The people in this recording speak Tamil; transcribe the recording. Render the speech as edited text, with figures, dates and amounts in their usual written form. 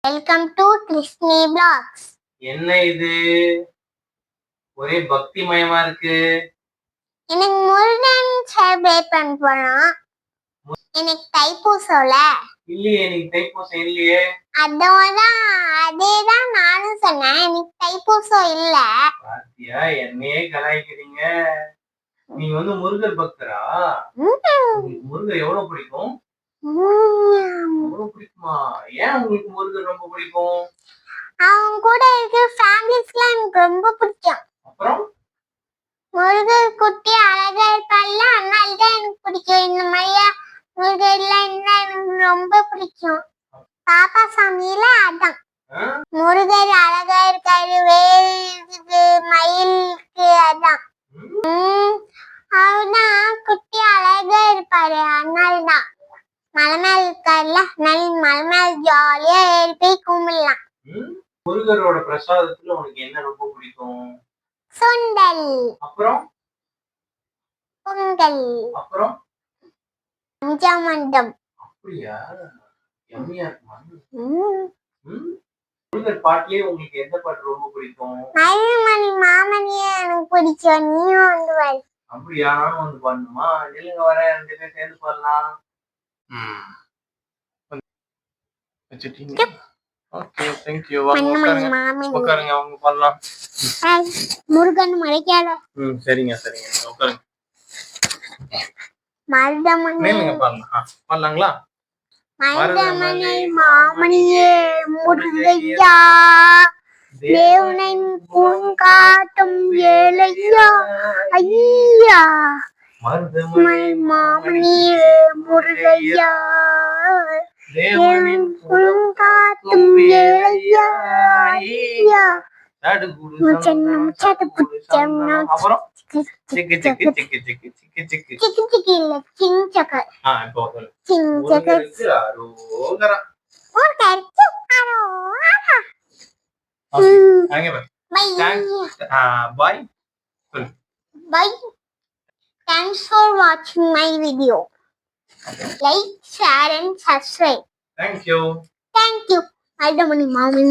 Welcome to Krishni blocks. என்ன இது ஒரே பக்திமயமா இருக்கு? எனக்கு முருகன் செலிப்ரேட் பண்ண போறோம். எனக்கு தைப்பூசம்ல இல்லையே, எனக்கு தைப்பூசம் இல்லையே. அதேதான் நானும் சொன்னேன். எனக்கு தைப்பூசம் இல்ல. பாத்தியா, என்னையே கலாய்க்கிறீங்க. நீங்க முருகர் பக்தரா? முருகர் எவ்வளவு பிடிக்கும்? பிடிக்குமா? ஏன் உங்களுக்கு முருகர் ரொம்ப பிடிக்கும்? அவங்க கூட இருக்க ஃபேமிலிஸ்லாம் எனக்கு ரொம்ப பிடிக்கும். அப்புறம் முருகர் குட்டி அழகா இருப்பாள்ல, அதனால தான் எனக்கு பிடிக்கும். இந்த மாதிரியா முருகர்லாம் இருந்தா எனக்கு ரொம்ப பிடிக்கும். பாப்பா சாமியில அதான் முருகர் அழகா இருக்காரு, வேல் இருக்குது, மயிலுக்கு, அதான் அவர்தான் குட்டி அழகா இருப்பாரு. அதனாலதான் மலை மேல இருக்காருல்ல, அதனால மலை மேல ஜாலியா ஏறி போய் கும்பிடலாம். முருகரோட பிரசாதத்துல உனக்கு என்ன ரொம்ப பிடிக்கும்? சுண்டல், அப்புறம் பொங்கல், அப்புறம் பஞ்சாமண்டம். அப்படியா? யம்மியா இருக்குமா? முருகர் பாட்டிலே உங்களுக்கு எந்த பாட்டு ரொம்ப பிடிக்கும்? மயில்மணி மாமணியே எனக்கு பிடிக்கும். நீயும் வந்து பாரு. அப்படியா? நானும் பாடணுமா? இல்லைங்க, வரேன், 2 பேரும் சேர்ந்து பாடலாம். வச்சிட்டீங்க? Okay, thank you. உட்காருங்க, அவங்க பாடலாம். முருகன் மறைக்காத. சரிங்க, உட்காருங்க. மருதமணி பாடலாம். பாடலாங்களா? மருதமணி மாமணியே முருகையா, தேவனை பூங்காட்டும் ஏழையா, ஐயா மருதமணி மாமணியே முருகையா, தேவனின் பூங்காட்டும் ஏழையா, ஐயா அப்புறம் சிக்கு சிக்கு சிக்கு சிக்கு சிக்கு சிக்கு சிக்கு சிக்கு இல்ல சிஞ்சக்க. இப்போ சிஞ்சக்க அரோகரா. Bye. Bye. Thanks for watching my video. Like, share and subscribe. Thank you. Thank you. Mardamani Mommy.